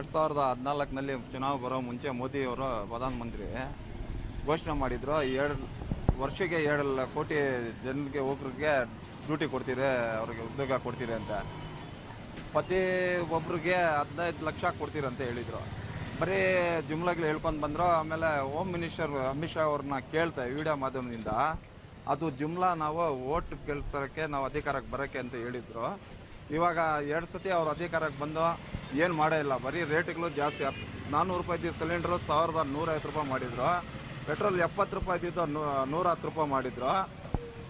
2014ನಲ್ಲಿ ಚುನಾವಣೆ ಬರೋ ಮುಂಚೆ ಮೋದಿಯವರು ಪ್ರಧಾನಮಂತ್ರಿ ಘೋಷಣೆ ಮಾಡಿದ್ರು, 2 ವರ್ಷಕ್ಕೆ 2 ಕೋಟಿ ಜನರಿಗೆ ಯುವಕರಿಗೆ ಡ್ಯೂಟಿ ಕೊಡ್ತೀರಿ, ಅವ್ರಿಗೆ ಉದ್ಯೋಗ ಕೊಡ್ತೀರಿ ಅಂತ. ಪ್ರತಿ ಒಬ್ರಿಗೆ 15 ಲಕ್ಷ ಕೊಡ್ತೀರಿ ಅಂತ ಹೇಳಿದರು. ಬರೀ ಜುಮ್ಲಾಗ್ಲಿ ಹೇಳ್ಕೊಂಡು ಬಂದರು. ಆಮೇಲೆ ಹೋಮ್ ಮಿನಿಸ್ಟರ್ ಅಮಿತ್ ಶಾ ಅವ್ರನ್ನ ಕೇಳ್ತಾ ವಿಡಿಯೋ ಮಾಧ್ಯಮದಿಂದ, ಅದು ಜುಮ್ಲಾ ನಾವು ಓಟ್ ಕೇಳ್ಸೋಕ್ಕೆ, ನಾವು ಅಧಿಕಾರಕ್ಕೆ ಬರೋಕ್ಕೆ ಅಂತ ಹೇಳಿದರು. ಇವಾಗ 2 ಸತಿ ಅವ್ರು ಅಧಿಕಾರಕ್ಕೆ ಬಂದು ಏನು ಮಾಡೇ ಇಲ್ಲ. ಬರೀ ರೇಟ್ಗಳು ಜಾಸ್ತಿ. 400 ರೂಪಾಯಿ ಸಿಲಿಂಡ್ರು 1150 ರೂಪಾಯಿ ಮಾಡಿದ್ರು. ಪೆಟ್ರೋಲ್ 70 ರೂಪಾಯಿ ಇದ್ದಿದ್ದು 110 ರೂಪಾಯಿ ಮಾಡಿದ್ರು.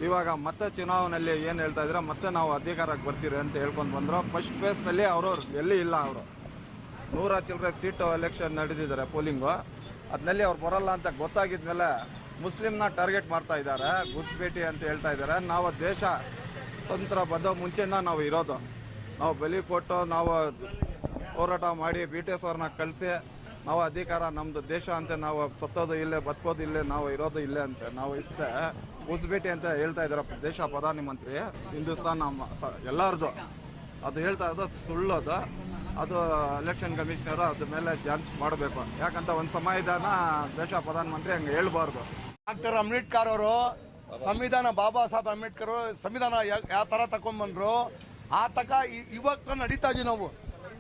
ಇವಾಗ ಮತ್ತೆ ಚುನಾವಣೆಯಲ್ಲಿ ಏನು ಹೇಳ್ತಾ ಇದ್ರೆ, ಮತ್ತೆ ನಾವು ಅಧಿಕಾರಕ್ಕೆ ಬರ್ತೀರಿ ಅಂತ ಹೇಳ್ಕೊಂಡು ಬಂದರು. ಫಸ್ಟ್ ಫೇಸ್ನಲ್ಲಿ ಅವರು ಎಲ್ಲಿ ಇಲ್ಲ. ಅವರು 100 ಚಿಲ್ಲರೆ ಸೀಟು ಎಲೆಕ್ಷನ್ ನಡೆದಿದ್ದಾರೆ, ಪೋಲಿಂಗು. ಅದರಲ್ಲಿ ಅವ್ರು ಬರೋಲ್ಲ ಅಂತ ಗೊತ್ತಾಗಿದ್ಮೇಲೆ ಮುಸ್ಲಿಮ್ನ ಟಾರ್ಗೆಟ್ ಮಾಡ್ತಾ ಇದ್ದಾರೆ, ಗುಸ್ಬೇಟಿ ಅಂತ ಹೇಳ್ತಾ ಇದ್ದಾರೆ. ನಾವು ದೇಶ ಸ್ವತಂತ್ರ ಬಂದ ಮುಂಚೆಯಿಂದ ನಾವು ಇರೋದು, ನಾವು ಬಲಿ ಕೊಟ್ಟು ನಾವು ಹೋರಾಟ ಮಾಡಿ BTS ಅವ್ರನ್ನ ಕಳಿಸಿ ನಾವು ಅಧಿಕಾರ, ನಮ್ಮದು ದೇಶ ಅಂತ, ನಾವು ಸತ್ತೋದು ಇಲ್ಲೇ, ಬದುಕೋದು ಇಲ್ಲೇ, ನಾವು ಇರೋದು ಇಲ್ಲೇ ಅಂತ ನಾವು ಇದ್ದೆ ಗುಸ್ಬೇಟಿ ಅಂತ ಹೇಳ್ತಾ ಇದ್ದಾರೆ ದೇಶ ಪ್ರಧಾನಮಂತ್ರಿ. ಹಿಂದೂಸ್ತಾನ್ ಎಲ್ಲರದು ಅದು ಹೇಳ್ತಾ ಇರೋದು ಸುಳ್ಳೋದು. ಅದು ಎಲೆಕ್ಷನ್ ಕಮಿಷನರು ಅದ್ರ ಮೇಲೆ ಜಾಂಚ್ ಮಾಡಬೇಕು. ಯಾಕಂತ ಒಂದು ಸಂವಿಧಾನ ದೇಶ ಪ್ರಧಾನಮಂತ್ರಿ ಹಂಗೆ ಹೇಳ್ಬಾರ್ದು. ಡಾಕ್ಟರ್ ಅಂಬೇಡ್ಕರ್ ಅವರು ಸಂವಿಧಾನ, ಬಾಬಾ ಸಾಹೇಬ್ ಅಂಬೇಡ್ಕರ್ ಸಂವಿಧಾನ ಯಾವ ಥರ ತಗೊಂಡ್ಬಂದ್ರು ಆ ತಕ ಇವಾಗ ನಡೀತಾ ಇದೀವಿ ನಾವು.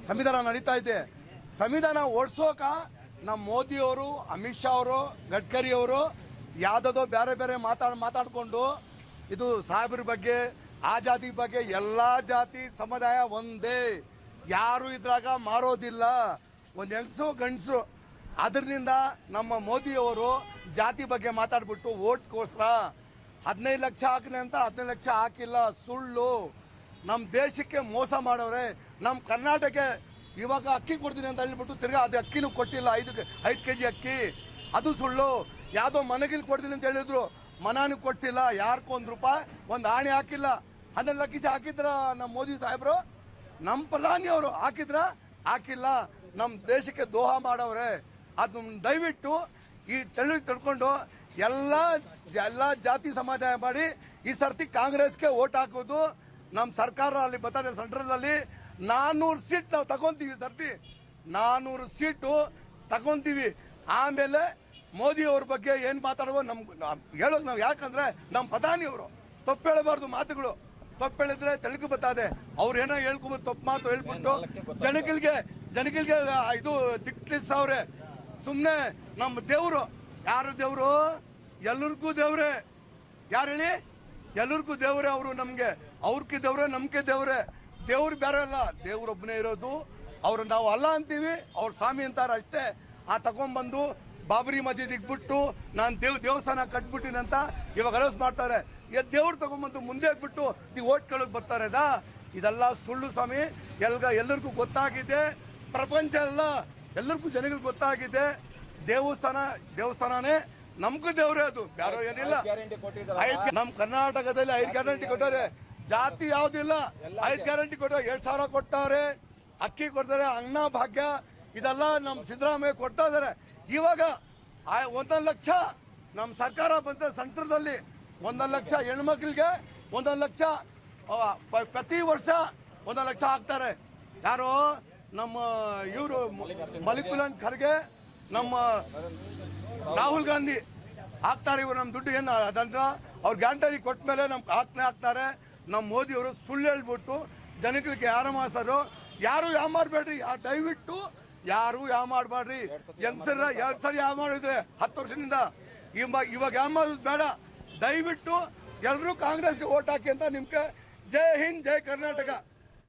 ಸಂವಿಧಾನ ನಡೀತಾ ಇದೆ. ಸಂವಿಧಾನ ಓಡಿಸೋಕ ನಮ್ಮ ಮೋದಿಯವರು, ಅಮಿತ್ ಶಾ ಅವರು, ಗಡ್ಕರಿ ಅವರು ಯಾವುದೋ ಬೇರೆ ಬೇರೆ ಮಾತಾಡಿಕೊಂಡು ಇದು ಸಾಹೇಬ್ರ ಬಗ್ಗೆ, ಆ ಜಾತಿ ಬಗ್ಗೆ, ಎಲ್ಲ ಜಾತಿ ಸಮುದಾಯ ಒಂದೇ, ಯಾರು ಇದ್ರಾಗ ಮಾರೋದಿಲ್ಲ, ಒಂದು ಹೆಂಗಸು ಗಂಡಸರು. ಅದರಿಂದ ನಮ್ಮ ಮೋದಿಯವರು ಜಾತಿ ಬಗ್ಗೆ ಮಾತಾಡ್ಬಿಟ್ಟು ಓಟ್ಗೋಸ್ಕರ 15 ಲಕ್ಷ ಹಾಕಿದೆ ಅಂತ 15 ಲಕ್ಷ ಹಾಕಿಲ್ಲ, ಸುಳ್ಳು. ನಮ್ಮ ದೇಶಕ್ಕೆ ಮೋಸ ಮಾಡೋರೆ. ನಮ್ಮ ಕರ್ನಾಟಕ ಇವಾಗ ಅಕ್ಕಿ ಕೊಡ್ತೀನಿ ಅಂತ ಹೇಳ್ಬಿಟ್ಟು ತಿರ್ಗಾ ಅದು ಅಕ್ಕಿನೂ ಕೊಟ್ಟಿಲ್ಲ, 5 kg ಅಕ್ಕಿ, ಅದು ಸುಳ್ಳು. ಯಾವುದೋ ಮನೆಗಿಲ್ ಕೊಡ್ತೀನಿ ಅಂತ ಹೇಳಿದ್ರು, ಮನಾನು ಕೊಟ್ಟಿಲ್ಲ. ಯಾರಿಗೂ 1 ರೂಪಾಯಿ ಒಂದು ಆಣೆ ಹಾಕಿಲ್ಲ. 12 ಲಕ್ಷ ಹಾಕಿದ್ರ ನಮ್ಮ ಮೋದಿ ಸಾಹೇಬರು, ನಮ್ಮ ಪ್ರಧಾನಿಯವರು ಹಾಕಿಲ್ಲ. ನಮ್ಮ ದೇಶಕ್ಕೆ ದ್ರೋಹ ಮಾಡವ್ರೆ. ಅದನ್ನ ದಯವಿಟ್ಟು ಈ ತಿಳ್ಕೊಂಡು ಎಲ್ಲ ಜಾತಿ ಸಮುದಾಯ ಮಾಡಿ ಈ ಸರ್ತಿ ಕಾಂಗ್ರೆಸ್ಗೆ ಓಟ್ ಹಾಕೋದು. ನಮ್ಮ ಸರ್ಕಾರ ಅಲ್ಲಿ ಬರ್ತದೆ, ಸೆಂಟ್ರಲ್ 400 ಸೀಟ್ ನಾವು ತಗೊಂತೀವಿ. ಸರ್ತಿ 400 ಸೀಟು ತಗೊಂತೀವಿ. ಆಮೇಲೆ ಮೋದಿ ಅವ್ರ ಬಗ್ಗೆ ಏನು ಮಾತಾಡುವ ನಮ್ಗೆ ಹೇಳೋದು ನಾವು. ಯಾಕಂದ್ರೆ ನಮ್ಮ ಪ್ರಧಾನಿಯವರು ತಪ್ಪು ಹೇಳಬಾರ್ದು, ಮಾತುಗಳು ತಪ್ಪು ಹೇಳಿದ್ರೆ ತೆಲುಗು ಬರ್ತದೆ. ಅವ್ರು ಏನೋ ಹೇಳ್ಕೊಬೋದು, ತಪ್ಪು ಮಾತು ಹೇಳ್ಬಿಟ್ಟು ಜನಗಳಿಗೆ ಇದು ದಿಕ್ಲಿಸ್ತವ್ರೆ. ಸುಮ್ಮನೆ ನಮ್ಮ ದೇವರು, ಯಾರು ದೇವರು? ಎಲ್ಲರಿಗೂ ದೇವ್ರೆ. ಯಾರು ಹೇಳಿ? ಎಲ್ಲರಿಗೂ ದೇವ್ರೆ ಅವರು. ನಮ್ಗೆ ಅವ್ರಿಗೆ ದೇವ್ರೆ, ನಮ್ಗೆ ದೇವ್ರೆ. ದೇವ್ರು ಬೇರೆ ಅಲ್ಲ, ದೇವ್ರೊಬ್ಬನೇ ಇರೋದು. ಅವ್ರು ನಾವು ಅಲ್ಲ ಅಂತೀವಿ, ಅವ್ರ ಸ್ವಾಮಿ ಅಂತಾರ ಅಷ್ಟೇ. ತಗೊಂಡ್ಬಂದು ಬಾಬರಿ ಮಸೀದ್ ಇಟ್ಬಿಟ್ಟು ನಾನು ದೇವಸ್ಥಾನ ಕಟ್ಬಿಟ್ಟಿನಂತ ಇವಾಗ ಅನೌನ್ಸ್ ಮಾಡ್ತಾರೆ. ದೇವ್ರು ತಗೊಂಡ್ಬಂದು ಮುಂದೆ ಹಾಕ್ಬಿಟ್ಟು ಓಟ್ ಕೇಳೋಕೆ ಬರ್ತಾರೆ. ಇದೆಲ್ಲ ಸುಳ್ಳು ಸ್ವಾಮಿ. ಎಲ್ಲರಿಗೂ ಗೊತ್ತಾಗಿದೆ, ಪ್ರಪಂಚ ಎಲ್ಲ ಎಲ್ಲರಿಗೂ ಜನಗಳಿಗೆ ಗೊತ್ತಾಗಿದೆ. ದೇವಸ್ಥಾನನೇ ನಮ್ಗೂ ದೇವ್ರೆ, ಅದು ಬೇರೆ ಏನಿಲ್ಲ. ನಮ್ಮ ಕರ್ನಾಟಕದಲ್ಲಿ 5 ಗ್ಯಾರಂಟಿ ಕೊಟ್ಟಾರೆ. ಜಾತಿ ಯಾವ್ದಿಲ್ಲ, 5 ಗ್ಯಾರಂಟಿ ಕೊಟ್ಟಾರೆ. 2,000 ಕೊಟ್ಟಾರೆ, ಅಕ್ಕಿ ಕೊಡ್ತಾರೆ, ಅನ್ನ ಭಾಗ್ಯ ಇದೆಲ್ಲ ನಮ್ಮ ಸಿದ್ದರಾಮಯ್ಯ ಕೊಡ್ತಾ ಇದಾರೆ. ಇವಾಗ 1 ಲಕ್ಷ ನಮ್ಮ ಸರ್ಕಾರ ಬಂದ ಸೆಂಟ್ರದಲ್ಲಿ 1 ಲಕ್ಷ ಹೆಣ್ಮಕ್ಳಿಗೆ 1 ಲಕ್ಷ ಪ್ರತಿ ವರ್ಷ 1 ಲಕ್ಷ ಹಾಕ್ತಾರೆ. ಯಾರು? ನಮ್ಮ ಇವರು ಮಲ್ಲಿಕಾರ್ಜುನ್ ಖರ್ಗೆ, ನಮ್ಮ ರಾಹುಲ್ ಗಾಂಧಿ ಹಾಕ್ತಾರೆ. ಇವರು ನಮ್ಮ ದುಡ್ಡು ಏನು ಅದನ್ನ ಅವ್ರ ಗ್ಯಾರಂಟಿ ಕೊಟ್ಟ ಮೇಲೆ ನಮ್ಗೆ ಹಾಕ್ತಾರೆ. ನಮ್ಮ ಮೋದಿ ಅವರು ಸುಳ್ಳು ಹೇಳ್ಬಿಟ್ಟು ಜನಗಳಿಗೆ ಯಾರು ಮಾಸರು, ಯಾರು ಯಾವ ಮಾಡಬೇಡ್ರಿ. ದಯವಿಟ್ಟು ಯಾರು ಯಾವ ಮಾಡಬೇಡ್ರಿ. ಹೆಂಗಸರ 2 ಸರಿ ಯಾವ ಮಾಡಿದ್ರೆ 10 ವರ್ಷದಿಂದ, ಇವಾಗ ಯಾವ ಮಾಡೋದು ಬೇಡ. ದಯವಿಟ್ಟು ಎಲ್ಲರೂ ಕಾಂಗ್ರೆಸ್ಗೆ ಓಟ್ ಹಾಕಿ ಅಂತ ನಿಮ್ಗೆ. ಜೈ ಹಿಂದ್, ಜೈ ಕರ್ನಾಟಕ.